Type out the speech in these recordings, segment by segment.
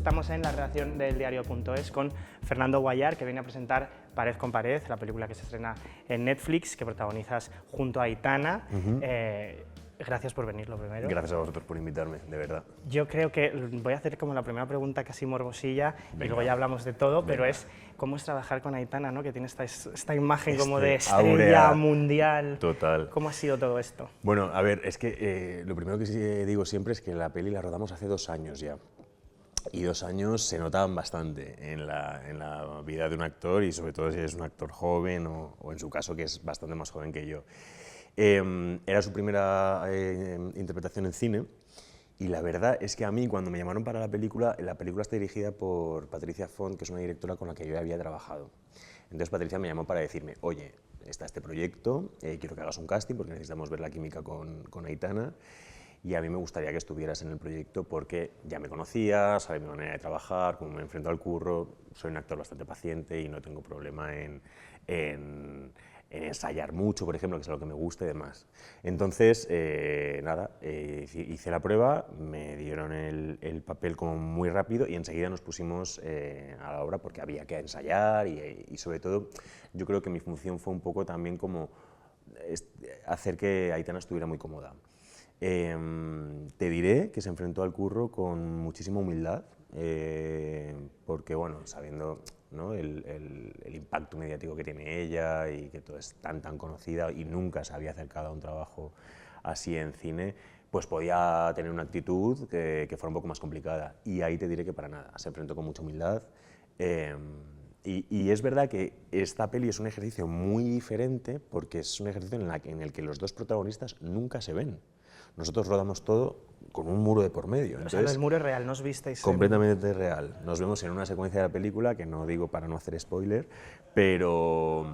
estamos en la redacción del diario.es con Fernando Guallar, que viene a presentar Pared con Pared, la película que se estrena en Netflix, que protagonizas junto a Aitana. Gracias por venir, lo primero. Gracias a vosotros por invitarme, de verdad. Yo creo que voy a hacer como la primera pregunta casi morbosilla. Venga. Y luego ya hablamos de todo, Venga. pero es cómo es trabajar con Aitana, ¿no? Que tiene esta imagen como Este de estrella áurea mundial. Total. ¿Cómo ha sido todo esto? Bueno, a ver, es que lo primero que sí digo siempre es que la peli la rodamos hace 2 años ya. Y 2 años se notaban bastante en la vida de un actor, y sobre todo si es un actor joven o en su caso que es bastante más joven que yo. Era su primera interpretación en cine, y la verdad es que a mí, cuando me llamaron para la película está dirigida por Patricia Font, que es una directora con la que yo ya había trabajado. Entonces Patricia me llamó para decirme, oye, está este proyecto, quiero que hagas un casting porque necesitamos ver la química con Aitana, y a mí me gustaría que estuvieras en el proyecto porque ya me conocías, sabes mi manera de trabajar, cómo me enfrento al curro, soy un actor bastante paciente y no tengo problema en ensayar mucho, por ejemplo, que es algo que me gusta y demás. Entonces, hice la prueba, me dieron el papel como muy rápido y enseguida nos pusimos a la obra porque había que ensayar y sobre todo yo creo que mi función fue un poco también como hacer que Aitana estuviera muy cómoda. Te diré que se enfrentó al curro con muchísima humildad, porque, bueno, sabiendo, ¿no?, el impacto mediático que tiene ella y que todo es tan conocida y nunca se había acercado a un trabajo así en cine, pues podía tener una actitud que fuera un poco más complicada. Y ahí te diré que para nada, se enfrentó con mucha humildad. Y es verdad que esta peli es un ejercicio muy diferente porque es un ejercicio en el que los dos protagonistas nunca se ven. Nosotros rodamos todo con un muro de por medio. O sea, el muro es real, ¿no os visteis? Completamente real. Nos vemos en una secuencia de la película, que no digo para no hacer spoiler, pero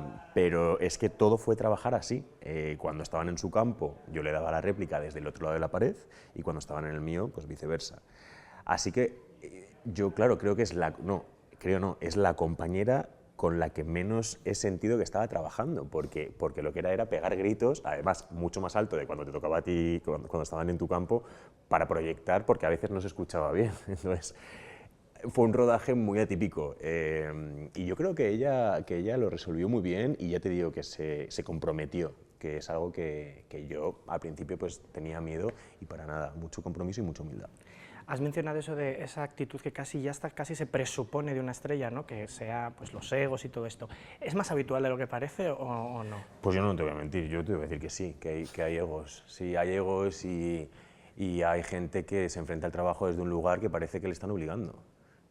es que todo fue trabajar así. Cuando estaban en su campo, yo le daba la réplica desde el otro lado de la pared, y cuando estaban en el mío, pues viceversa. Así que yo, claro, creo que es la compañera con la que menos he sentido que estaba trabajando, porque lo que era pegar gritos, además mucho más alto de cuando te tocaba a ti, cuando estaban en tu campo, para proyectar, porque a veces no se escuchaba bien. Entonces, fue un rodaje muy atípico, y yo creo que ella lo resolvió muy bien, y ya te digo que se comprometió, que es algo que yo al principio pues tenía miedo, y para nada, mucho compromiso y mucha humildad. Has mencionado eso de esa actitud que casi se presupone de una estrella, ¿no? Que sea pues los egos y todo esto. ¿Es más habitual de lo que parece o no? Pues yo no te voy a mentir, yo te voy a decir que sí, que hay egos. Sí, hay egos y hay gente que se enfrenta al trabajo desde un lugar que parece que le están obligando.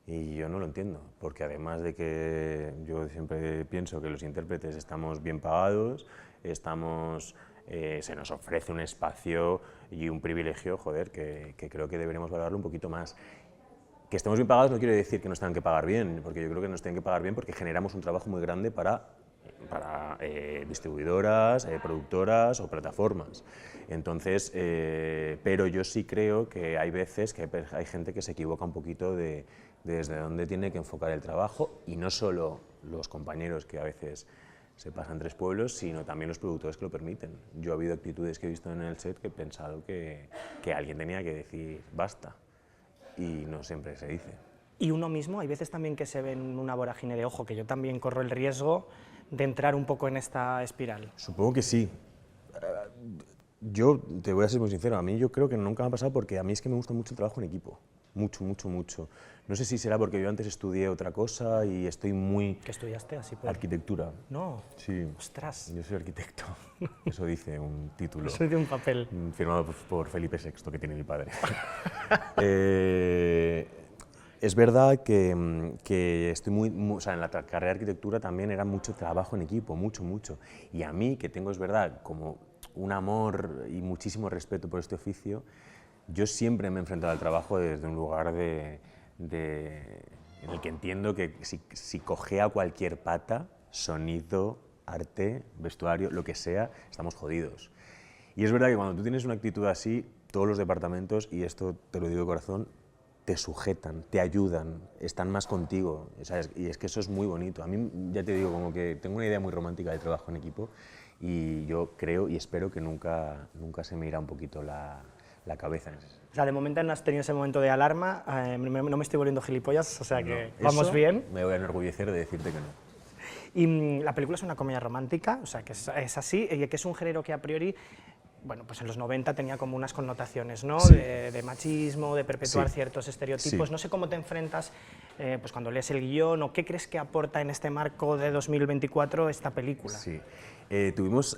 Y yo no lo entiendo, porque además de que yo siempre pienso que los intérpretes estamos bien pagados, se nos ofrece un espacio y un privilegio, joder, que creo que deberíamos valorarlo un poquito más. Que estemos bien pagados no quiere decir que nos tengan que pagar bien, porque yo creo que nos tienen que pagar bien porque generamos un trabajo muy grande para distribuidoras, productoras o plataformas. Entonces, pero yo sí creo que hay veces que hay gente que se equivoca un poquito desde dónde tiene que enfocar el trabajo, y no solo los compañeros, que a veces se pasan 3 pueblos, sino también los productores que lo permiten. Yo he habido actitudes que he visto en el set que he pensado que alguien tenía que decir basta, y no siempre se dice. Y uno mismo, hay veces también que se ve en una vorágine de ojo, que yo también corro el riesgo de entrar un poco en esta espiral. Supongo que sí. Yo te voy a ser muy sincero, a mí yo creo que nunca me ha pasado, porque a mí es que me gusta mucho el trabajo en equipo. Mucho, mucho, mucho. No sé si será porque yo antes estudié otra cosa y estoy muy... ¿Qué estudiaste así por...? Arquitectura. No. Sí. Ostras. Yo soy arquitecto. Eso dice un título. Soy de un papel. Firmado por Felipe VI, que tiene mi padre. Es verdad que estoy o sea, en la carrera de arquitectura también era mucho trabajo en equipo, mucho, mucho. Y a mí, que tengo, es verdad, como un amor y muchísimo respeto por este oficio, yo siempre me he enfrentado al trabajo desde un lugar en el que entiendo que si cojea cualquier pata, sonido, arte, vestuario, lo que sea, estamos jodidos. Y es verdad que cuando tú tienes una actitud así, todos los departamentos, y esto te lo digo de corazón, te sujetan, te ayudan, están más contigo, ¿sabes? Y es que eso es muy bonito. A mí, ya te digo, como que tengo una idea muy romántica del trabajo en equipo, y yo creo y espero que nunca se me irá un poquito la la cabeza. O sea, de momento no has tenido ese momento de alarma, no me estoy volviendo gilipollas, o sea que No, vamos eso bien. Me voy a enorgullecer de decirte que no. Y la película es una comedia romántica, o sea, que es así, y que es un género que a priori, bueno, pues en los 90 tenía como unas connotaciones, ¿no? Sí. De machismo, de perpetuar Sí. ciertos estereotipos. Sí. No sé cómo te enfrentas pues cuando lees el guión, o qué crees que aporta en este marco de 2024 esta película. Sí. Tuvimos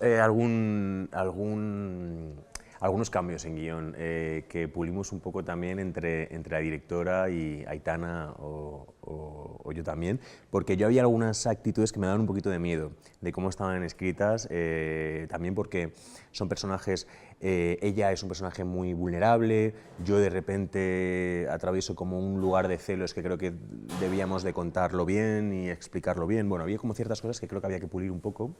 algunos cambios en guión que pulimos un poco también entre la directora y Aitana o yo también, porque yo había algunas actitudes que me daban un poquito de miedo de cómo estaban escritas, también porque son personajes, ella es un personaje muy vulnerable, yo de repente atravieso como un lugar de celos que creo que debíamos de contarlo bien y explicarlo bien. Bueno, había como ciertas cosas que creo que había que pulir un poco.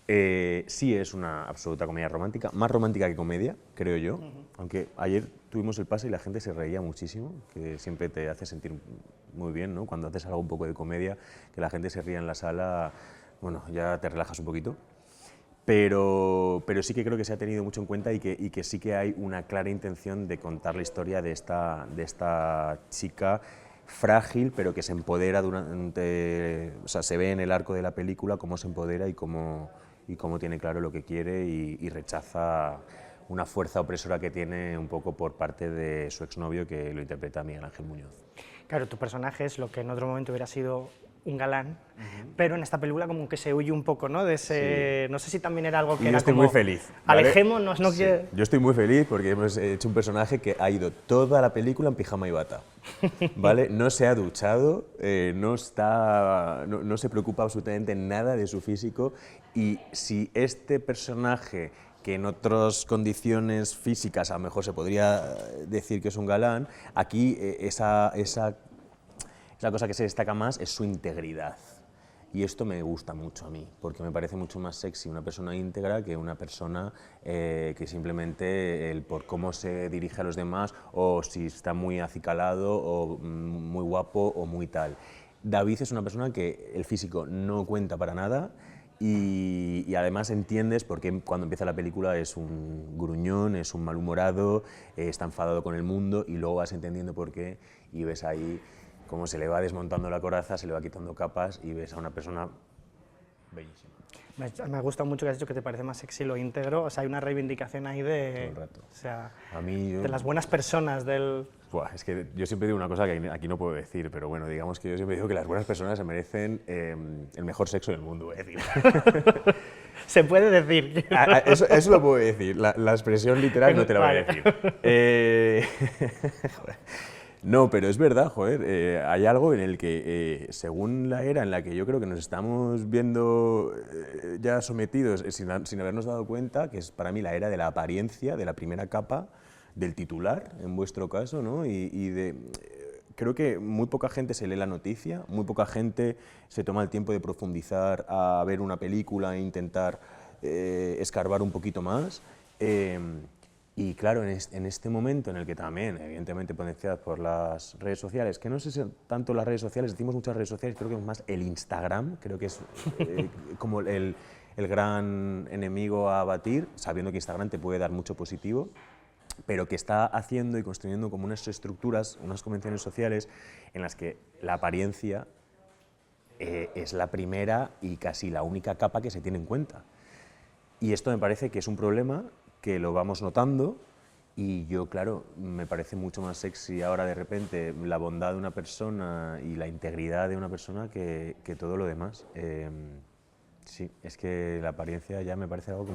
Sí es una absoluta comedia romántica, más romántica que comedia, creo yo, aunque ayer tuvimos el pase y la gente se reía muchísimo, que siempre te hace sentir muy bien, ¿no? Cuando haces algo un poco de comedia, que la gente se ría en la sala, bueno, ya te relajas un poquito. Pero sí que creo que se ha tenido mucho en cuenta y que sí que hay una clara intención de contar la historia de esta chica frágil, pero que se empodera durante, o sea, se ve en el arco de la película cómo se empodera y cómo tiene claro lo que quiere y rechaza una fuerza opresora que tiene un poco por parte de su exnovio, que lo interpreta Miguel Ángel Muñoz. Claro, tu personaje es lo que en otro momento hubiera sido un galán, pero en esta película como que se huye un poco, ¿no? De ese, sí. No sé si también era algo que yo era estoy como, muy feliz, ¿vale? Alejémonos, ¿no? Sí. Que... Yo estoy muy feliz porque hemos hecho un personaje que ha ido toda la película en pijama y bata, ¿vale? No se ha duchado, no se preocupa absolutamente nada de su físico, y si este personaje, que en otras condiciones físicas a lo mejor se podría decir que es un galán, aquí esa cosa que se destaca más es su integridad. Y esto me gusta mucho a mí, porque me parece mucho más sexy una persona íntegra que una persona que simplemente por cómo se dirige a los demás, o si está muy acicalado, o muy guapo, o muy tal. David es una persona que el físico no cuenta para nada, y además entiendes por qué cuando empieza la película es un gruñón, es un malhumorado, está enfadado con el mundo, y luego vas entendiendo por qué, y ves ahí cómo se le va desmontando la coraza, se le va quitando capas, y ves a una persona bellísima. Me ha gustado mucho que has dicho que te parece más sexy lo íntegro, o sea, hay una reivindicación ahí de... Todo el rato. O sea, a mí de las buenas personas del... Buah, es que yo siempre digo una cosa que aquí no puedo decir, pero bueno, digamos que yo siempre digo que las buenas personas se merecen el mejor sexo del mundo, voy a decir. Se puede decir. Eso lo puedo decir, la expresión literal no te la voy a decir. Joder. No, pero es verdad, joder, hay algo en el que, según la era en la que yo creo que nos estamos viendo ya sometidos sin habernos dado cuenta, que es para mí la era de la apariencia, de la primera capa, del titular, en vuestro caso, ¿no? Creo que muy poca gente se lee la noticia, muy poca gente se toma el tiempo de profundizar a ver una película e intentar escarbar un poquito más. Y claro, en este momento en el que también, evidentemente potenciadas por las redes sociales, que no sé si tanto las redes sociales, decimos muchas redes sociales, creo que es más el Instagram, creo que es como el gran enemigo a abatir, sabiendo que Instagram te puede dar mucho positivo, pero que está haciendo y construyendo como unas estructuras, unas convenciones sociales en las que la apariencia es la primera y casi la única capa que se tiene en cuenta. Y esto me parece que es un problema que lo vamos notando, y yo, claro, me parece mucho más sexy ahora de repente la bondad de una persona y la integridad de una persona que todo lo demás. Sí, es que la apariencia ya me parece algo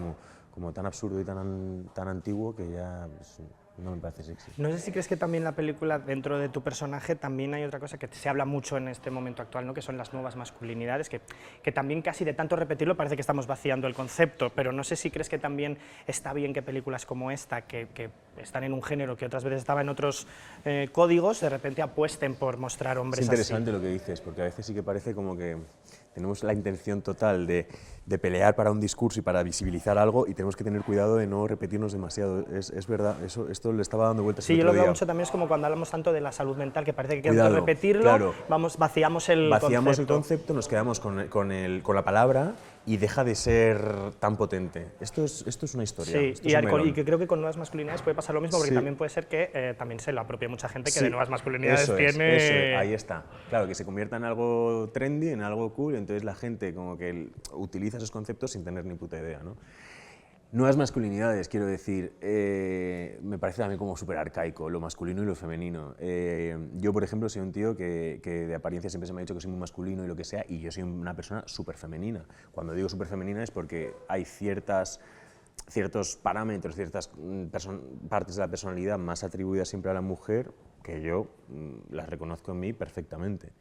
como tan absurdo y tan antiguo que ya pues, no me parece sexy. No sé si crees que también la película, dentro de tu personaje, también hay otra cosa que se habla mucho en este momento actual, ¿no? Que son las nuevas masculinidades, que también casi de tanto repetirlo parece que estamos vaciando el concepto, pero no sé si crees que también está bien que películas como esta, que están en un género que otras veces estaba en otros códigos, de repente apuesten por mostrar hombres así. Es interesante lo que dices, porque a veces sí que parece como que tenemos la intención total de pelear para un discurso y para visibilizar algo, y tenemos que tener cuidado de no repetirnos demasiado. Es verdad, esto le estaba dando vueltas. Sí, el yo otro lo veo día. mucho también, es como cuando hablamos tanto de la salud mental, que parece que Cuidado, repetirlo, claro. vaciamos el Vaciamos concepto. el concepto, nos quedamos con la palabra, y deja de ser tan potente. Esto es una historia. Sí, Esto es un melón. y que creo que con nuevas masculinidades puede pasar lo mismo, porque Sí. también puede ser que también se lo apropie mucha gente que Sí, de nuevas masculinidades eso es, tiene... eso es, ahí está. Claro, que se convierta en algo trendy, en algo cool, entonces la gente como que utiliza esos conceptos sin tener ni puta idea, ¿no? Nuevas masculinidades, quiero decir, me parece también como súper arcaico, lo masculino y lo femenino. Yo, por ejemplo, soy un tío que de apariencia siempre se me ha dicho que soy muy masculino y lo que sea, y yo soy una persona súper femenina. Cuando digo súper femenina es porque hay ciertos parámetros, ciertas partes de la personalidad más atribuidas siempre a la mujer que yo las reconozco en mí perfectamente.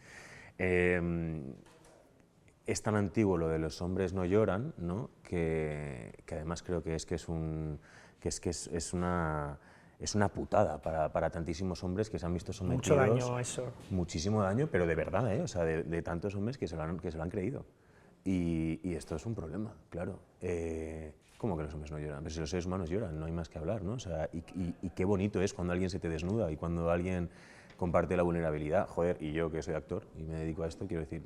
Es tan antiguo lo de los hombres no lloran, ¿no? que además creo que es una putada para tantísimos hombres que se han visto sometidos. Mucho daño eso. Muchísimo daño, pero de verdad, ¿eh? O sea, de tantos hombres que se lo han creído. Y esto es un problema, claro. ¿Cómo que los hombres no lloran? Pero si los seres humanos lloran, no hay más que hablar, ¿no? O sea, y qué bonito es cuando alguien se te desnuda y cuando alguien comparte la vulnerabilidad. Joder, y yo que soy actor y me dedico a esto, quiero decir,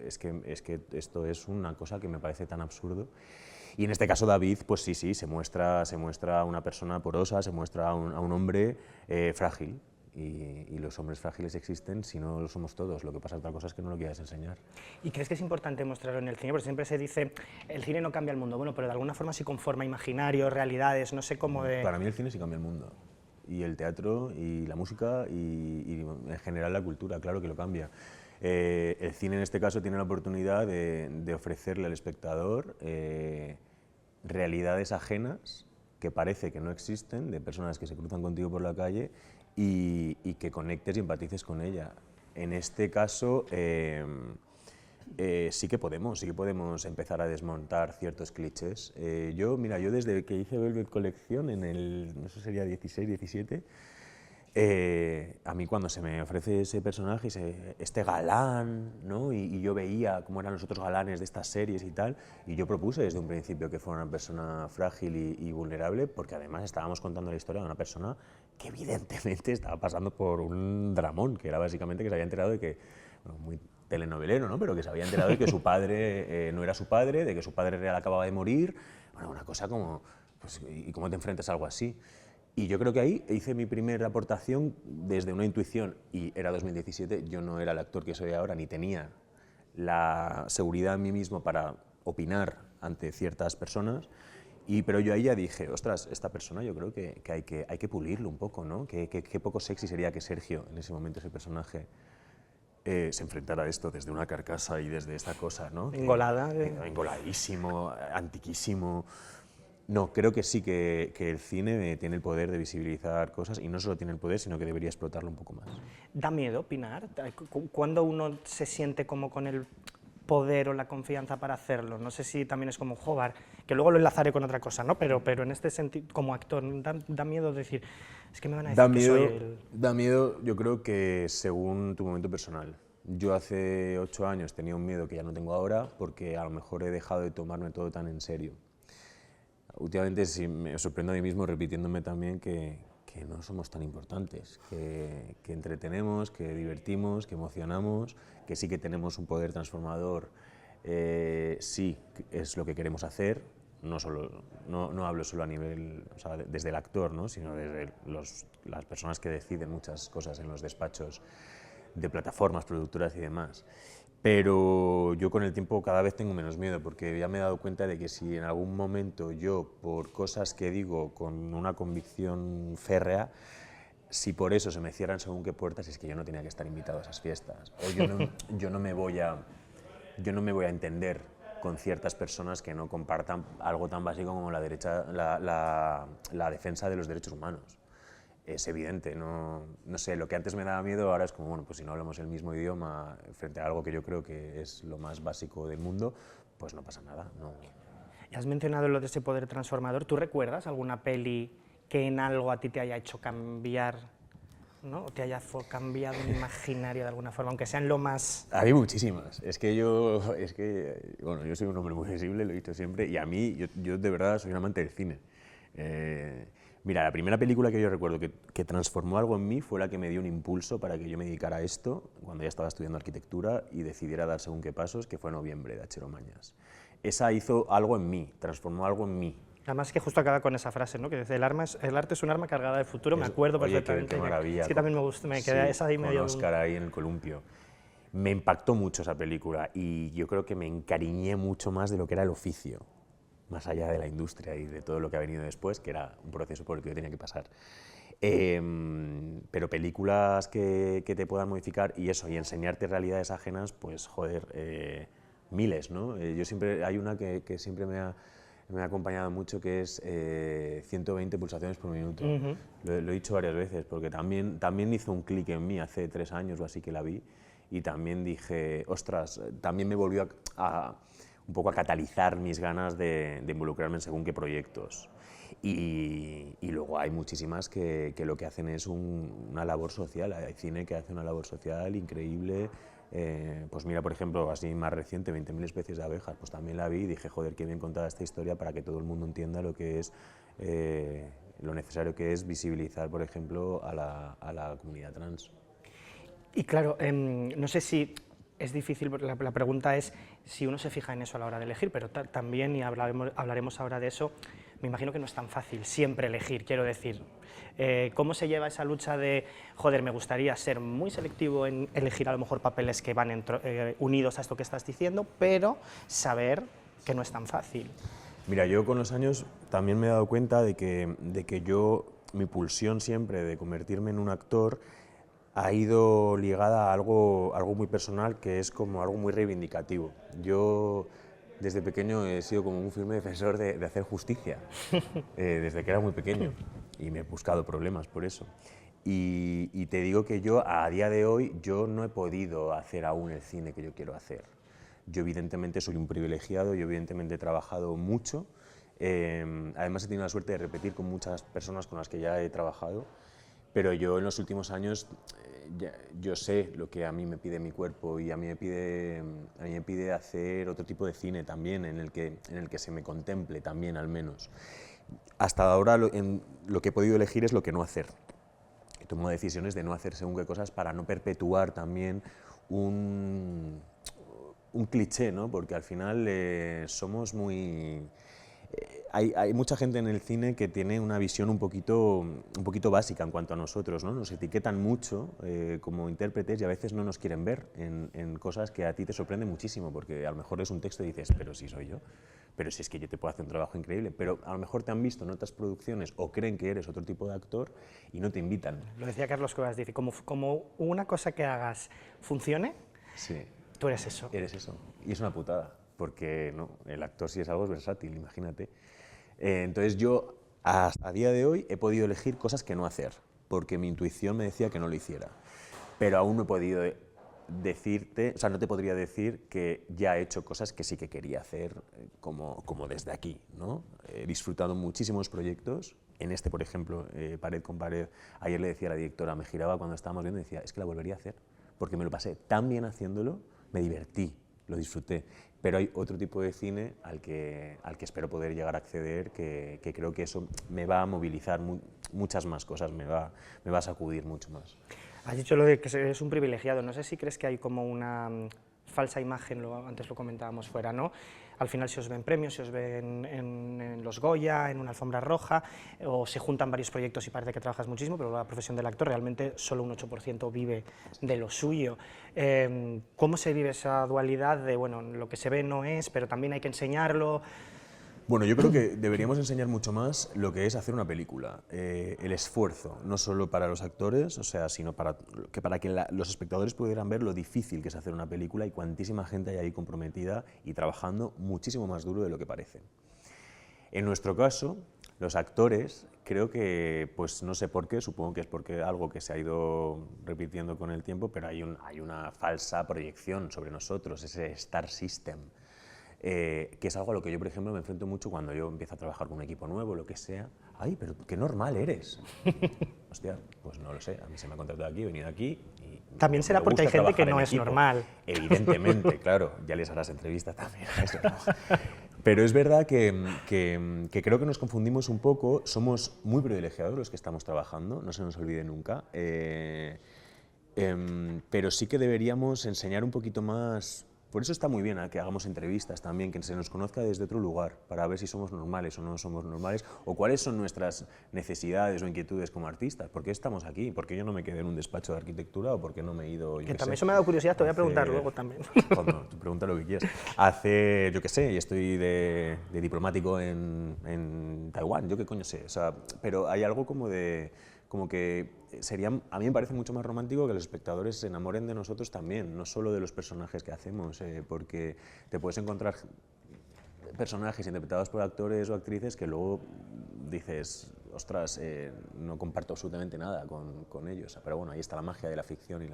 es que esto es una cosa que me parece tan absurdo. Y en este caso David, pues sí, se muestra una persona porosa, se muestra a un hombre frágil. Y los hombres frágiles existen si no lo somos todos. Lo que pasa otra cosa es que no lo quieras enseñar. ¿Y crees que es importante mostrarlo en el cine? Porque siempre se dice, el cine no cambia el mundo. Bueno, pero de alguna forma sí conforma imaginarios, realidades, no sé cómo de... Para mí el cine sí cambia el mundo. Y el teatro, y la música, y en general la cultura, claro que lo cambia. El cine en este caso tiene la oportunidad de ofrecerle al espectador realidades ajenas que parece que no existen, de personas que se cruzan contigo por la calle y que conectes y empatices con ella. En este caso sí que podemos empezar a desmontar ciertos clichés. Yo desde que hice Velvet Collection en el, no sé, sería 16, 17, a mí cuando se me ofrece ese personaje, este galán, ¿no? y yo veía cómo eran los otros galanes de estas series y tal, y yo propuse desde un principio que fuera una persona frágil y vulnerable, porque además estábamos contando la historia de una persona que evidentemente estaba pasando por un dramón, que era básicamente que se había enterado de que, bueno, muy telenovelero, ¿no? Pero que se había enterado de que su padre no era su padre, de que su padre real acababa de morir, bueno, una cosa como, pues, ¿y cómo te enfrentas a algo así? Y yo creo que ahí hice mi primera aportación desde una intuición, y era 2017, yo no era el actor que soy ahora, ni tenía la seguridad en mí mismo para opinar ante ciertas personas, pero yo ahí ya dije, ostras, esta persona yo creo que hay que pulirlo un poco, ¿no? Qué poco sexy sería que Sergio, en ese momento ese personaje, se enfrentara a esto desde una carcasa y desde esta cosa, ¿no? Engolada. Engoladísimo, antiquísimo. No, creo que sí que el cine tiene el poder de visibilizar cosas, y no solo tiene el poder, sino que debería explotarlo un poco más. ¿Da miedo opinar? ¿Cuándo uno se siente como con el poder o la confianza para hacerlo? No sé si también es como jugar, que luego lo enlazaré con otra cosa, ¿no? Pero en este sentido, como actor, ¿da miedo decir, es que me van a decir que soy el...? Da miedo, yo creo que según tu momento personal. Yo hace 8 años tenía un miedo que ya no tengo ahora, porque a lo mejor he dejado de tomarme todo tan en serio. Últimamente sí me sorprendo a mí mismo repitiéndome también que no somos tan importantes, que entretenemos, que divertimos, que emocionamos, que sí que tenemos un poder transformador, sí es lo que queremos hacer, no hablo solo a nivel, o sea, desde el actor, ¿no? Sino desde las personas que deciden muchas cosas en los despachos de plataformas, productoras y demás. Pero yo con el tiempo cada vez tengo menos miedo, porque ya me he dado cuenta de que si en algún momento yo, por cosas que digo con una convicción férrea, si por eso se me cierran según qué puertas, es que yo no tenía que estar invitado a esas fiestas. O yo no me voy a entender con ciertas personas que no compartan algo tan básico como la defensa de los derechos humanos. Es evidente, no sé, lo que antes me daba miedo ahora es como, bueno, pues si no hablamos el mismo idioma frente a algo que yo creo que es lo más básico del mundo, pues no pasa nada. No. Y has mencionado lo de ese poder transformador. ¿Tú recuerdas alguna peli que en algo a ti te haya hecho cambiar, ¿no? O te haya cambiado un imaginario de alguna forma, aunque sean lo más...? Hay muchísimas. Bueno, yo soy un hombre muy sensible, lo he dicho siempre, y a mí, yo de verdad soy un amante del cine. Mira, la primera película que yo recuerdo que transformó algo en mí fue la que me dio un impulso para que yo me dedicara a esto cuando ya estaba estudiando arquitectura y decidiera dar según qué pasos, que fue Noviembre, de H. Mañas. esa hizo algo en mí, transformó algo en mí. Además que justo acaba con esa frase, ¿no? Que dice, el arte es un arma cargada de futuro, me acuerdo Oye, perfectamente. qué maravilla. Es que también me gusta, me quedé esa ahí medio... Con Oscar ahí en el columpio. Me impactó mucho esa película y yo creo que me encariñé mucho más de lo que era el oficio, más allá de la industria y de todo lo que ha venido después, que era un proceso por el que yo tenía que pasar. Pero películas que te puedan modificar y eso, y enseñarte realidades ajenas, pues joder, miles, ¿no? Yo siempre, hay una que siempre me ha acompañado mucho, que es 120 pulsaciones por minuto. Lo he dicho varias veces, porque también hizo un clic en mí hace 3 años o así que la vi, y también dije, ostras, también me volvió un poco a catalizar mis ganas de involucrarme en según qué proyectos. Y luego hay muchísimas que lo que hacen es una labor social. Hay cine que hace una labor social increíble. Pues mira, por ejemplo, así más reciente, 20.000 especies de abejas, pues también la vi y dije, joder, qué bien contada esta historia para que todo el mundo entienda lo que es, lo necesario que es visibilizar, por ejemplo, a la comunidad trans. Y claro, no sé si es difícil, la pregunta es si uno se fija en eso a la hora de elegir, pero también, y hablaremos ahora de eso, me imagino que no es tan fácil siempre elegir, quiero decir. ¿Cómo se lleva esa lucha de, joder, me gustaría ser muy selectivo en elegir a lo mejor papeles que van unidos a esto que estás diciendo, pero saber que no es tan fácil? Mira, yo con los años también me he dado cuenta de que mi pulsión siempre de convertirme en un actor ha ido ligada a algo muy personal, que es como algo muy reivindicativo. Yo desde pequeño he sido como un firme defensor de hacer justicia, desde que era muy pequeño, y me he buscado problemas por eso. Y te digo que yo a día de hoy yo no he podido hacer aún el cine que yo quiero hacer. Yo evidentemente soy un privilegiado, yo evidentemente he trabajado mucho, además he tenido la suerte de repetir con muchas personas con las que ya he trabajado, pero yo en los últimos años yo sé lo que a mí me pide mi cuerpo y a mí me pide hacer otro tipo de cine también, en el que se me contemple también al menos. Hasta ahora lo que he podido elegir es lo que no hacer. He tomado decisiones de no hacer según qué cosas para no perpetuar también un cliché, ¿no? Porque al final somos muy... Hay mucha gente en el cine que tiene una visión un poquito básica en cuanto a nosotros, ¿no? Nos etiquetan mucho como intérpretes y a veces no nos quieren ver en cosas que a ti te sorprenden muchísimo, porque a lo mejor es un texto y dices, pero si soy yo, pero si es que yo te puedo hacer un trabajo increíble, pero a lo mejor te han visto en otras producciones o creen que eres otro tipo de actor y no te invitan. Lo decía Carlos Cuevas, dice, como una cosa que hagas funcione, sí. Tú eres eso. Eres eso, y es una putada, porque no, el actor sí es algo versátil, imagínate. Entonces yo hasta día de hoy he podido elegir cosas que no hacer, porque mi intuición me decía que no lo hiciera, pero aún no he podido decirte, o sea, no te podría decir que ya he hecho cosas que sí que quería hacer como desde aquí, ¿no? He disfrutado muchísimos proyectos, en este, por ejemplo, Pared con Pared, ayer le decía a la directora, me giraba cuando estábamos viendo y decía, es que la volvería a hacer, porque me lo pasé tan bien haciéndolo, me divertí, lo disfruté, pero hay otro tipo de cine al que espero poder llegar a acceder, que creo que eso me va a movilizar muchas más cosas, me va a sacudir mucho más. Has dicho lo de que eres un privilegiado, no sé si crees que hay como una falsa imagen, antes lo comentábamos fuera, ¿no? Al final se os ven premios, se os ven en los Goya, en una alfombra roja, o se juntan varios proyectos y parece que trabajas muchísimo, pero la profesión del actor realmente solo un 8% vive de lo suyo. ¿Cómo se vive esa dualidad de, bueno, lo que se ve no es, pero también hay que enseñarlo? Bueno, yo creo que deberíamos enseñar mucho más lo que es hacer una película, el esfuerzo, no solo para los actores, o sea, sino para que los espectadores pudieran ver lo difícil que es hacer una película y cuantísima gente hay ahí comprometida y trabajando muchísimo más duro de lo que parece. En nuestro caso, los actores, creo que, pues no sé por qué, supongo que es porque algo que se ha ido repitiendo con el tiempo, pero hay una falsa proyección sobre nosotros, ese star system. Que es algo a lo que yo, por ejemplo, me enfrento mucho cuando yo empiezo a trabajar con un equipo nuevo, lo que sea. ¡Ay, pero qué normal eres! Hostia, pues no lo sé, a mí se me ha contratado aquí, he venido aquí y... También será porque hay gente que no es normal. Evidentemente, claro, ya les harás entrevistas también. Eso no. Pero es verdad que creo que nos confundimos un poco, somos muy privilegiados los que estamos trabajando, no se nos olvide nunca, pero sí que deberíamos enseñar un poquito más por eso está muy bien que hagamos entrevistas también, que se nos conozca desde otro lugar, para ver si somos normales o no somos normales, o cuáles son nuestras necesidades o inquietudes como artistas. ¿Por qué estamos aquí? ¿Por qué yo no me quedé en un despacho de arquitectura o por qué no me he ido? Que también eso me ha dado curiosidad, te voy a preguntar luego también. Cuando tú pregunta lo que quieras. Hace, yo qué sé, y estoy de diplomático en Taiwán, yo qué coño sé. O sea, pero hay algo como que sería, a mí me parece mucho más romántico que los espectadores se enamoren de nosotros también, no solo de los personajes que hacemos, porque te puedes encontrar personajes interpretados por actores o actrices que luego dices, ostras, no comparto absolutamente nada con ellos. Pero bueno, ahí está la magia de la ficción y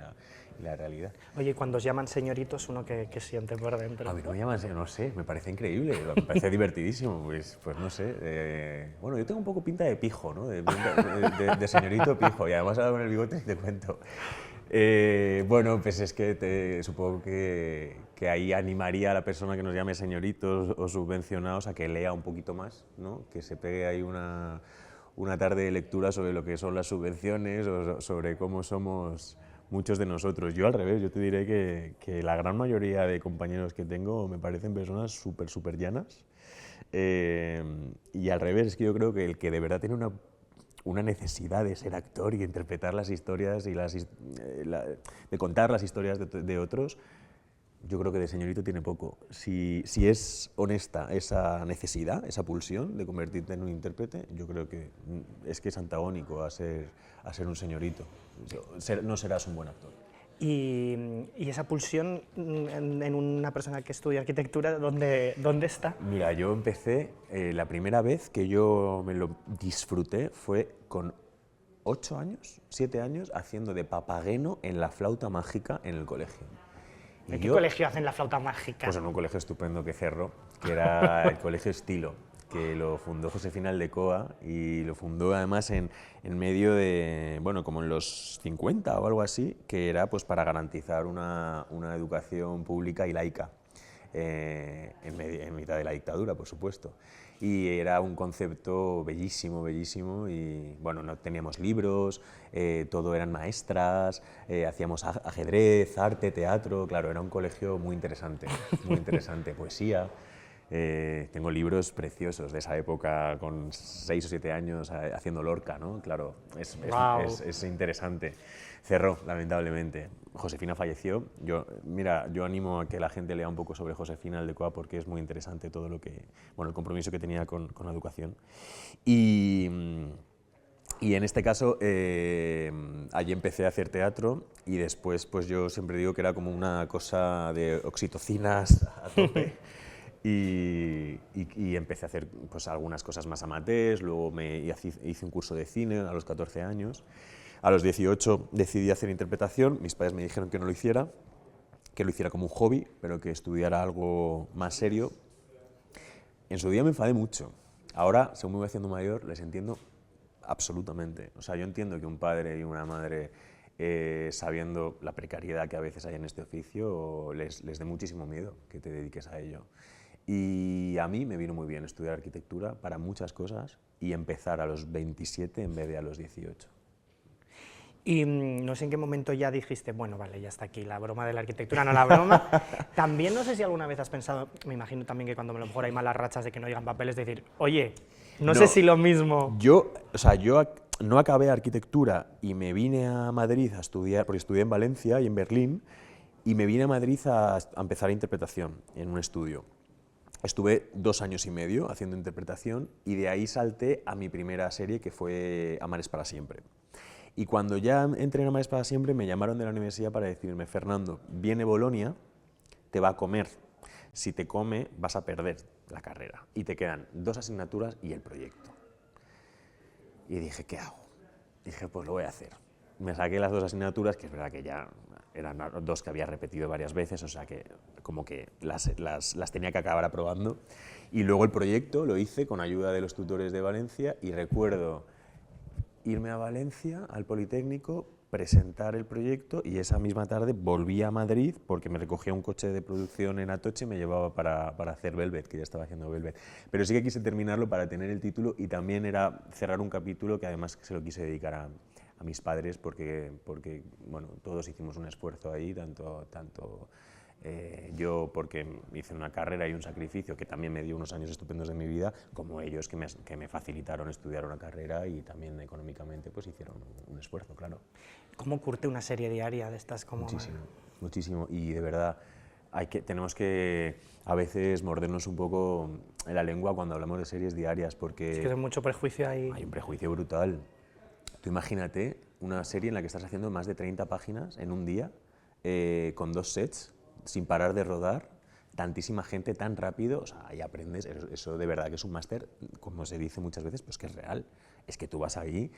la realidad. Oye, y cuando os llaman señoritos, ¿uno qué siente por dentro? A mí no me llaman, no sé, me parece increíble, me parece divertidísimo, pues no sé. Bueno, yo tengo un poco pinta de pijo, ¿no? De señorito pijo, y además ahora con el bigote te cuento. Bueno, pues es que supongo que ahí animaría a la persona que nos llame señoritos o subvencionados a que lea un poquito más, ¿no? Que se pegue ahí una tarde de lectura sobre lo que son las subvenciones o sobre cómo somos muchos de nosotros. Yo al revés, yo te diré que la gran mayoría de compañeros que tengo me parecen personas súper llanas. Y al revés, es que yo creo que el que de verdad tiene una necesidad de ser actor y de interpretar las historias y de contar las historias de otros, yo creo que de señorito tiene poco. Si es honesta esa necesidad, esa pulsión de convertirte en un intérprete, yo creo que es antagónico a ser un señorito. No serás un buen actor. Y esa pulsión en una persona que estudia arquitectura, ¿dónde está? Mira, yo empecé, la primera vez que yo me lo disfruté fue con 8 años, 7 años, haciendo de papageno en la flauta mágica en el colegio. ¿En qué colegio hacen la flauta mágica? Pues en un colegio estupendo que cerró, que era el Colegio Estilo, que lo fundó Josefina Aldecoa y lo fundó además en medio de, bueno, como en los 50 o algo así, que era pues para garantizar una educación pública y laica, en mitad de la dictadura, por supuesto. Y era un concepto bellísimo, bellísimo, y bueno, no teníamos libros, todo eran maestras, hacíamos ajedrez, arte, teatro, claro, era un colegio muy interesante, poesía. Tengo libros preciosos de esa época, con 6 o 7 años, haciendo Lorca, ¿no? Claro, es interesante. Cerró, lamentablemente. Josefina falleció. Yo animo a que la gente lea un poco sobre Josefina Aldecoa porque es muy interesante todo el compromiso que tenía con la educación. Y en este caso, allí empecé a hacer teatro y después, pues yo siempre digo que era como una cosa de oxitocinas a tope. Y empecé a hacer pues, algunas cosas más amateurs, luego hice un curso de cine a los 14 años. A los 18 decidí hacer interpretación, mis padres me dijeron que no lo hiciera, que lo hiciera como un hobby, pero que estudiara algo más serio. En su día me enfadé mucho, ahora, según me voy haciendo mayor, les entiendo absolutamente. O sea, yo entiendo que un padre y una madre, sabiendo la precariedad que a veces hay en este oficio, les dé muchísimo miedo que te dediques a ello. Y a mí me vino muy bien estudiar arquitectura para muchas cosas y empezar a los 27 en vez de a los 18. Y no sé en qué momento ya dijiste, bueno, vale, ya está aquí, la broma de la arquitectura, no la broma. También no sé si alguna vez has pensado, me imagino también que cuando a lo mejor hay malas rachas de que no llegan papeles, decir, oye, no sé si lo mismo. Yo no acabé arquitectura y me vine a Madrid a estudiar, porque estudié en Valencia y en Berlín, y me vine a Madrid a empezar interpretación en un estudio. Estuve 2 años y medio haciendo interpretación y de ahí salté a mi primera serie, que fue Amares para siempre. Y cuando ya entré en Amares para siempre, me llamaron de la universidad para decirme, Fernando, viene Bolonia, te va a comer. Si te come, vas a perder la carrera. Y te quedan 2 asignaturas y el proyecto. Y dije, ¿qué hago? Dije, pues lo voy a hacer. Me saqué las 2 asignaturas, que es verdad que ya eran 2 que había repetido varias veces, o sea que como que las tenía que acabar aprobando. Y luego el proyecto lo hice con ayuda de los tutores de Valencia y recuerdo irme a Valencia, al Politécnico, presentar el proyecto y esa misma tarde volví a Madrid porque me recogía un coche de producción en Atocha y me llevaba para hacer Velvet, que ya estaba haciendo Velvet. Pero sí que quise terminarlo para tener el título y también era cerrar un capítulo que además se lo quise dedicar a mis padres porque bueno, todos hicimos un esfuerzo ahí, tanto Yo, porque hice una carrera y un sacrificio que también me dio unos años estupendos de mi vida, como ellos que me facilitaron estudiar una carrera y también económicamente pues hicieron un esfuerzo, claro. ¿Cómo curte una serie diaria de estas como...? Muchísimo, muchísimo. Y de verdad, tenemos que a veces mordernos un poco la lengua cuando hablamos de series diarias, porque... Es que hay mucho prejuicio ahí. Hay un prejuicio brutal. Tú imagínate una serie en la que estás haciendo más de 30 páginas en un día, con 2 sets, sin parar de rodar, tantísima gente, tan rápido, o sea, ahí aprendes, eso de verdad que es un máster, como se dice muchas veces, pues que es real. Es que tú vas ahí...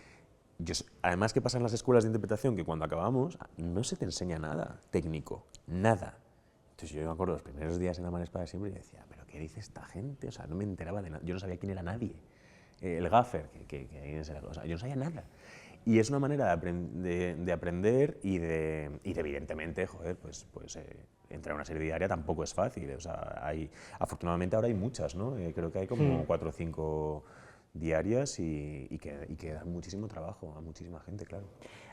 además, ¿qué pasa en las escuelas de interpretación? Que cuando acabamos no se te enseña nada técnico, nada. Entonces yo me acuerdo los primeros días en Amanes para siempre y decía, ¿pero qué dice esta gente? O sea, no me enteraba de nada, yo no sabía quién era nadie. El gaffer, o sea, yo no sabía nada. Y es una manera de aprender y de evidentemente, joder, pues entrar a una serie diaria tampoco es fácil. O sea, afortunadamente ahora hay muchas, ¿no? Creo que hay como 4 o 5 diarias y que dan muchísimo trabajo a muchísima gente, claro.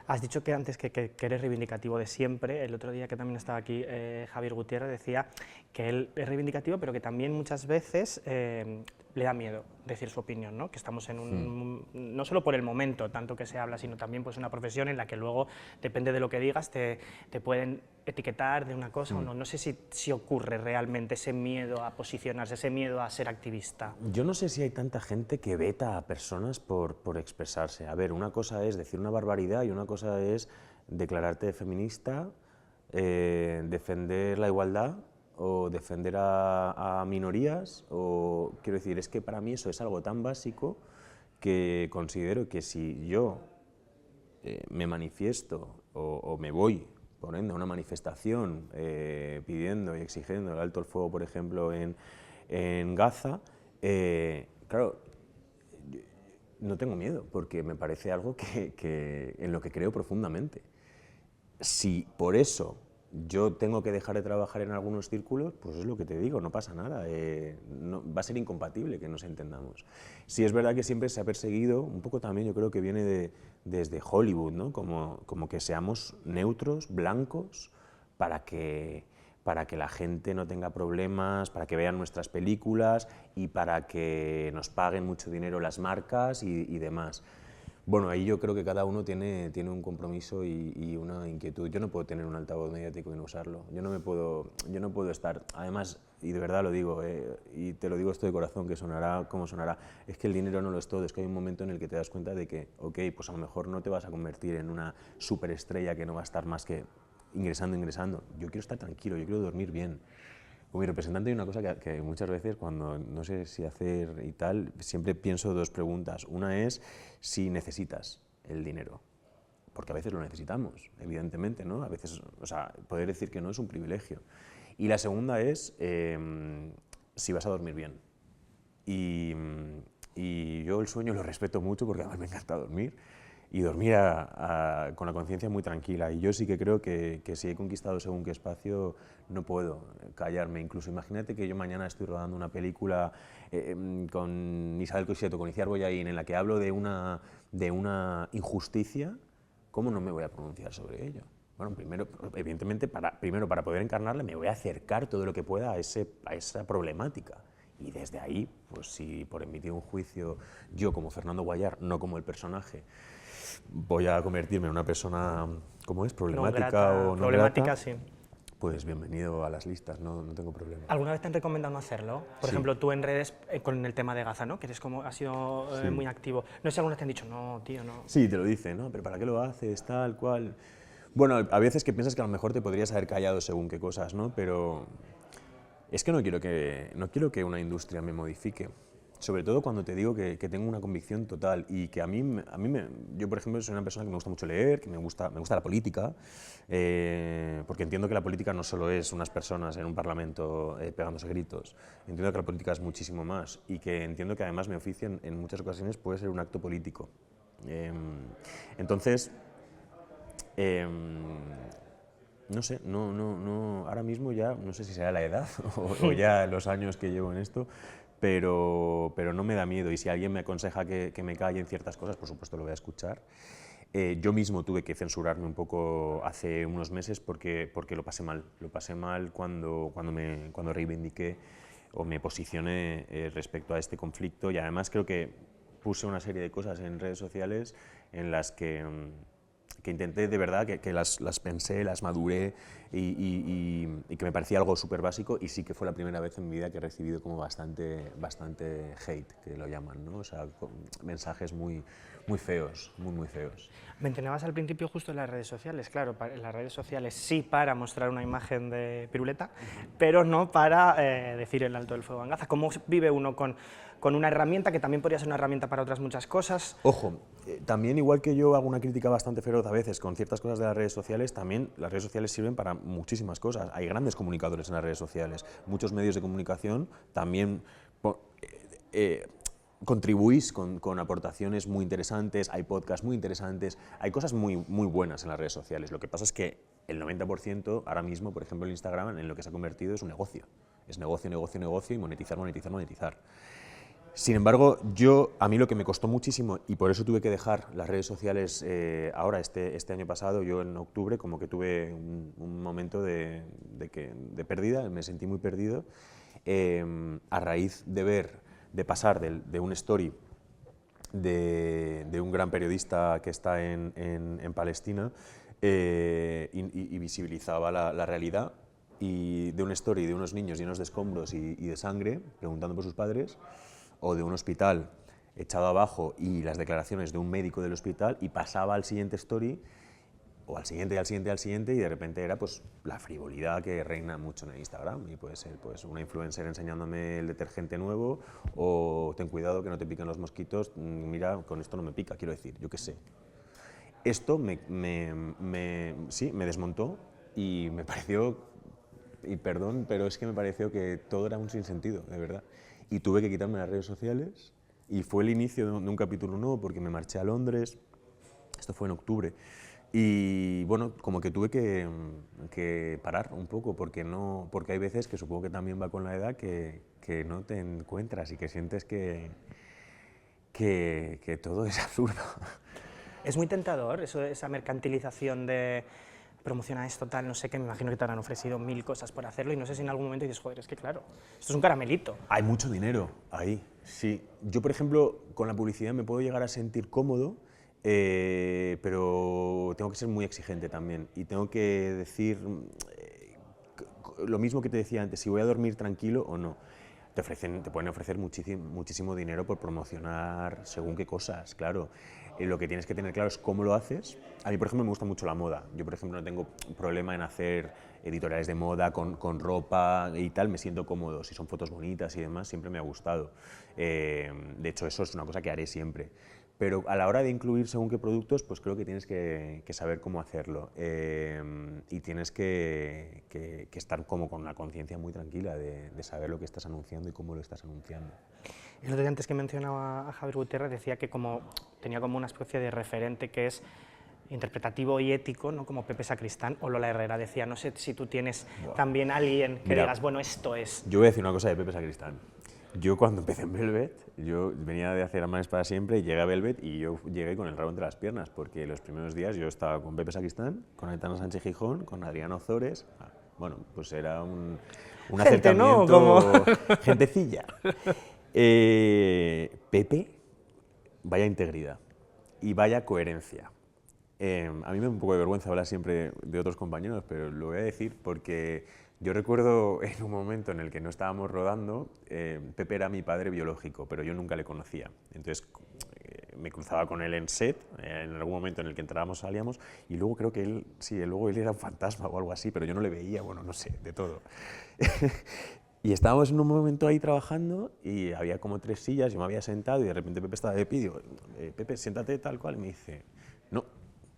Has dicho que antes que eres reivindicativo de siempre. El otro día que también estaba aquí Javier Gutiérrez decía que él es reivindicativo, pero que también muchas veces le da miedo decir su opinión, ¿no? Que estamos en un... no solo por el momento, tanto que se habla, sino también pues una profesión en la que luego, depende de lo que digas, te pueden etiquetar de una cosa o no. No sé si ocurre realmente ese miedo a posicionarse, ese miedo a ser activista. Yo no sé si hay tanta gente que veta a personas por expresarse. A ver, una cosa es decir una barbaridad y una cosa es declararte feminista, defender la igualdad o defender a minorías, o quiero decir, es que para mí eso es algo tan básico que considero que si yo me manifiesto o me voy, por ende, a una manifestación pidiendo y exigiendo el alto el fuego, por ejemplo, en Gaza, claro, no tengo miedo, porque me parece algo en lo que creo profundamente. Si por eso yo tengo que dejar de trabajar en algunos círculos, pues es lo que te digo, no pasa nada, va a ser incompatible que nos entendamos. Sí es verdad que siempre se ha perseguido, un poco también yo creo que viene desde Hollywood, ¿no? Como que seamos neutros, blancos, para que la gente no tenga problemas, para que vean nuestras películas y para que nos paguen mucho dinero las marcas y demás. Bueno, ahí yo creo que cada uno tiene un compromiso y una inquietud. Yo no puedo tener un altavoz mediático y no usarlo. Yo no puedo estar... Además, y de verdad lo digo, y te lo digo esto de corazón, que sonará como sonará, es que el dinero no lo es todo, es que hay un momento en el que te das cuenta de que, ok, pues a lo mejor no te vas a convertir en una superestrella que no va a estar más que ingresando. Yo quiero estar tranquilo, yo quiero dormir bien. Con mi representante hay una cosa que muchas veces cuando no sé si hacer y tal, siempre pienso 2 preguntas. Una es si necesitas el dinero, porque a veces lo necesitamos, evidentemente, ¿no? A veces, o sea, poder decir que no es un privilegio. Y la segunda es si vas a dormir bien. Y yo el sueño lo respeto mucho porque además me encanta dormir. Y dormir con la conciencia muy tranquila. Y yo sí que creo que si he conquistado según qué espacio, no puedo callarme. Incluso imagínate que yo mañana estoy rodando una película con Isabel Coixet, con Iciar Bollaín, en la que hablo de una injusticia, ¿cómo no me voy a pronunciar sobre ello? Bueno, primero, evidentemente, para poder encarnarla, me voy a acercar todo lo que pueda a esa problemática. Y desde ahí, pues si por emitir un juicio, yo como Fernando Guallar, no como el personaje, voy a convertirme en una persona, ¿cómo es? Problemática o no problemática, grata, sí. pues bienvenido a las listas, no tengo problema. ¿Alguna vez te han recomendado no hacerlo? Por ejemplo, tú en redes con el tema de Gaza, ¿no? Que eres has sido muy activo. No sé si alguna vez te han dicho, no, tío, no. Sí, te lo dicen, ¿no? Pero ¿para qué lo haces? Tal, cual. Bueno, a veces que piensas que a lo mejor te podrías haber callado según qué cosas, ¿no? Pero es que no quiero que una industria me modifique. Sobre todo cuando te digo que tengo una convicción total y que yo por ejemplo soy una persona que me gusta mucho leer, que me gusta la política, porque entiendo que la política no solo es unas personas en un parlamento pegándose gritos, entiendo que la política es muchísimo más y que entiendo que además mi oficio en muchas ocasiones puede ser un acto político. Entonces, no sé, ahora mismo ya, no sé si será la edad o ya los años que llevo en esto, pero no me da miedo y si alguien me aconseja que me calle en ciertas cosas, por supuesto lo voy a escuchar. Yo mismo tuve que censurarme un poco hace unos meses porque lo pasé mal. Lo pasé mal cuando reivindiqué o me posicioné respecto a este conflicto, y además creo que puse una serie de cosas en redes sociales en las que intenté de verdad, que las pensé, las maduré y que me parecía algo súper básico, y sí que fue la primera vez en mi vida que he recibido como bastante hate, que lo llaman, ¿no? O sea, mensajes muy feos, muy feos. Mencionabas al principio justo las redes sociales, claro, en las redes sociales sí para mostrar una imagen de piruleta, pero no para decir el alto del fuego en Gaza. ¿Cómo vive uno con una herramienta que también podría ser una herramienta para otras muchas cosas? Ojo, también igual que yo hago una crítica bastante feroz a veces con ciertas cosas de las redes sociales, también las redes sociales sirven para muchísimas cosas. Hay grandes comunicadores en las redes sociales, muchos medios de comunicación también contribuís con aportaciones muy interesantes, hay podcasts muy interesantes, hay cosas muy buenas en las redes sociales. Lo que pasa es que el 90% ahora mismo, por ejemplo, el Instagram, en lo que se ha convertido es un negocio. Es negocio y monetizar. Sin embargo, a mí lo que me costó muchísimo, y por eso tuve que dejar las redes sociales ahora, este año pasado, yo en octubre, como que tuve un momento de pérdida, me sentí muy perdido, a raíz de pasar de un story de un gran periodista que está en Palestina y visibilizaba la realidad, y de un story de unos niños llenos de escombros y de sangre, preguntando por sus padres, o de un hospital echado abajo y las declaraciones de un médico del hospital, y pasaba al siguiente story, o al siguiente, y de repente era pues la frivolidad que reina mucho en Instagram, y puede ser pues una influencer enseñándome el detergente nuevo, o ten cuidado que no te piquen los mosquitos, mira, con esto no me pica, quiero decir, yo qué sé. Esto sí, me desmontó, y me pareció, y perdón, pero es que me pareció que todo era un sinsentido, de verdad. Y tuve que quitarme las redes sociales, y fue el inicio de un capítulo nuevo, porque me marché a Londres, esto fue en octubre, y bueno, como que tuve que parar un poco, porque hay veces que supongo que también va con la edad que no te encuentras y que sientes que todo es absurdo. Es muy tentador esa mercantilización de promociona esto, tal, no sé qué, me imagino que te habrán ofrecido 1000 cosas por hacerlo, y no sé si en algún momento dices, joder, es que claro, esto es un caramelito. Hay mucho dinero ahí, sí. Yo, por ejemplo, con la publicidad me puedo llegar a sentir cómodo, pero tengo que ser muy exigente también, y tengo que decir lo mismo que te decía antes, si voy a dormir tranquilo o no. Te pueden ofrecer muchísimo dinero por promocionar según qué cosas, claro. Lo que tienes que tener claro es cómo lo haces. A mí, por ejemplo, me gusta mucho la moda. Yo, por ejemplo, no tengo problema en hacer editoriales de moda con ropa y tal, me siento cómodo. Si son fotos bonitas y demás, siempre me ha gustado. De hecho, eso es una cosa que haré siempre. Pero a la hora de incluir según qué productos, pues creo que tienes que saber cómo hacerlo, y tienes que estar como con una conciencia muy tranquila de saber lo que estás anunciando y cómo lo estás anunciando. El otro día, antes que mencionaba a Javier Gutiérrez, decía que tenía como una especie de referente que es interpretativo y ético, ¿no? Como Pepe Sacristán, o Lola Herrera. Decía, no sé si tú tienes también alguien que digas, bueno, esto es... Yo voy a decir una cosa de Pepe Sacristán. Yo cuando empecé en Velvet, yo venía de hacer Amanes para siempre, y llegué a Velvet y yo llegué con el rabo entre las piernas, porque los primeros días yo estaba con Pepe Sacristán, con Aitana Sánchez Gijón, con Adriano Ozores. Bueno, pues era un gente, acercamiento, ¿no? gentecilla. Pepe, vaya integridad y vaya coherencia. A mí me da un poco de vergüenza hablar siempre de otros compañeros, pero lo voy a decir porque yo recuerdo en un momento en el que no estábamos rodando, Pepe era mi padre biológico, pero yo nunca le conocía. Entonces me cruzaba con él en set, en algún momento en el que entrábamos, salíamos, y luego creo que él era un fantasma o algo así, pero yo no le veía, bueno, no sé, de todo. Y estábamos en un momento ahí trabajando, y había como 3 sillas, yo me había sentado, y de repente Pepe estaba de pie, y digo, Pepe, siéntate tal cual, y me dice, no,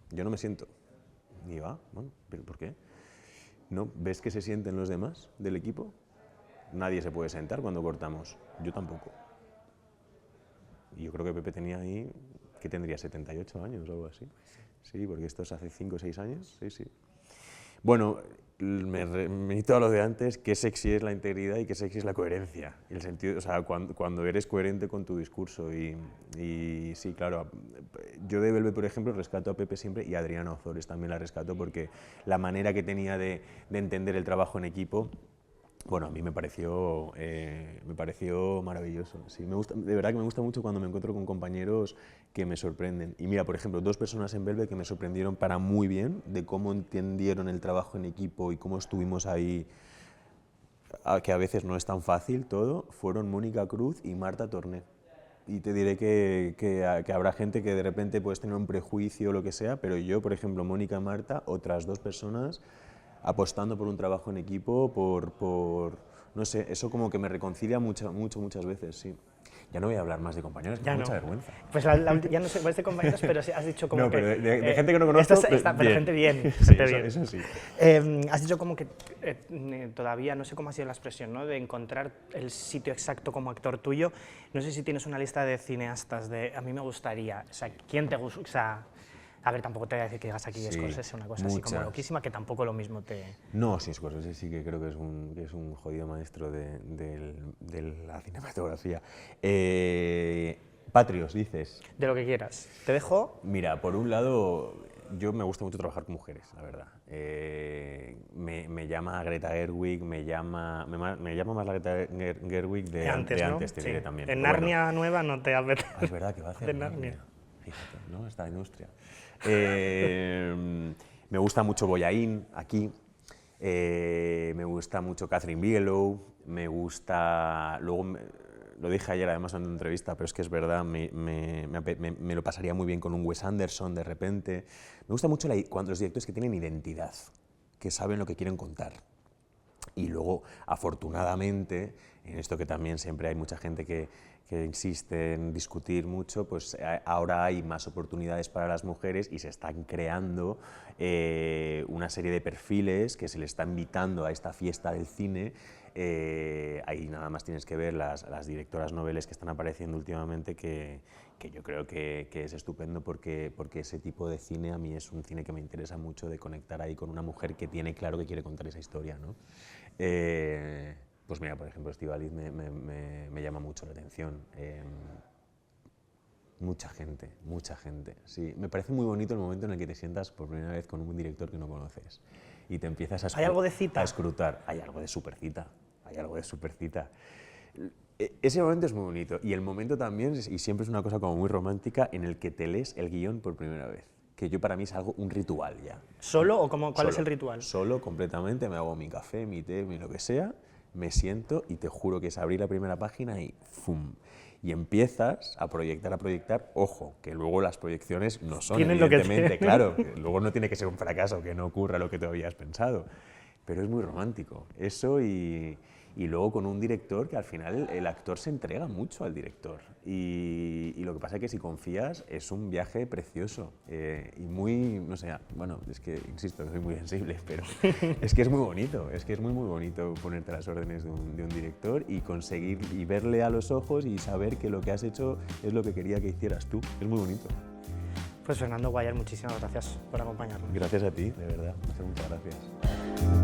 yo no me siento. Y digo, bueno, ¿pero por qué? ¿No ves que se sienten los demás del equipo? Nadie se puede sentar cuando cortamos, yo tampoco. Y yo creo que Pepe tenía ahí, ¿qué tendría? 78 años o algo así. Sí, porque esto es hace 5 o 6 años, sí. Bueno, me remito a lo de antes, qué sexy es la integridad y qué sexy es la coherencia. El sentido, o sea, cuando eres coherente con tu discurso, y sí, claro, yo de Velvet, por ejemplo, rescato a Pepe siempre y a Adriana Ozores también la rescato porque la manera que tenía de entender el trabajo en equipo, bueno, a mí me pareció maravilloso. Sí, de verdad que me gusta mucho cuando me encuentro con compañeros que me sorprenden. Y mira, por ejemplo, 2 personas en Velvet que me sorprendieron para muy bien de cómo entendieron el trabajo en equipo y cómo estuvimos ahí, que a veces no es tan fácil todo, fueron Mónica Cruz y Marta Torné. Y te diré que habrá gente que de repente puedes tener un prejuicio o lo que sea, pero yo, por ejemplo, Mónica y Marta, otras 2 personas, apostando por un trabajo en equipo, no sé, eso como que me reconcilia muchas veces, sí. Ya no voy a hablar más de compañeros, que Ya me da no. mucha vergüenza. Pues ya no sé, pues de compañeros, pero sí has dicho como No, que... pero de gente que no conozco, pero bien. gente bien. Sí, Gente bien. eso sí. Has dicho como que todavía, no sé cómo ha sido la expresión, ¿no? De encontrar el sitio exacto como actor tuyo. No sé si tienes una lista de cineastas de... A mí me gustaría, o sea, ¿quién te gusta? O sea, a ver, tampoco te voy a decir que digas aquí Sí, Scorsese, una cosa así como loquísima, que tampoco lo mismo te... No, sí, Scorsese sí que creo que es un jodido maestro de la cinematografía. Patrios, dices. De lo que quieras. Te dejo... Mira, por un lado, yo me gusta mucho trabajar con mujeres, la verdad. Me llama Greta Gerwig, me llama más la Greta Gerwig de antes, te diré también. En Pero Narnia bueno. nueva no te apetece. Es verdad que va a hacer De Narnia. Fíjate, ¿no? Esta industria. Me gusta mucho Boyain, aquí. Me gusta mucho Catherine Bigelow. Me gusta... Luego, lo dije ayer además en una entrevista, pero es que es verdad, me lo pasaría muy bien con un Wes Anderson de repente. Me gusta mucho cuando los directores que tienen identidad, que saben lo que quieren contar. Y luego, afortunadamente, en esto que también siempre hay mucha gente que insiste en discutir mucho, pues ahora hay más oportunidades para las mujeres y se están creando una serie de perfiles que se les está invitando a esta fiesta del cine. Ahí nada más tienes que ver las directoras noveles que están apareciendo últimamente, que yo creo que es estupendo porque ese tipo de cine a mí es un cine que me interesa mucho, de conectar ahí con una mujer que tiene claro que quiere contar esa historia, ¿no? Pues mira, por ejemplo, Estíbaliz me llama mucho la atención. Mucha gente, sí. Me parece muy bonito el momento en el que te sientas por primera vez con un director que no conoces y te empiezas a ¿Hay algo de cita? a escrutar. Hay algo de supercita. Ese momento es muy bonito y el momento también, y siempre es una cosa como muy romántica, en el que te lees el guión por primera vez, que yo para mí es algo, un ritual ya. ¿Solo o cuál es el ritual? Solo, completamente, me hago mi café, mi té, lo que sea, me siento y te juro que es abrir la primera página y ¡fum! Y empiezas a proyectar, ojo, que luego las proyecciones no son, tienen evidentemente, claro, que luego no tiene que ser un fracaso, que no ocurra lo que te habías pensado, pero es muy romántico, eso y luego con un director que al final el actor se entrega mucho al director y lo que pasa es que si confías es un viaje precioso y muy, no sé, bueno, es que insisto, soy muy sensible, pero es que es muy bonito, muy bonito ponerte a las órdenes de un director y conseguir y verle a los ojos y saber que lo que has hecho es lo que quería que hicieras tú, es muy bonito. Pues Fernando Guayar, muchísimas gracias por acompañarnos. Gracias a ti, de verdad, muchas gracias.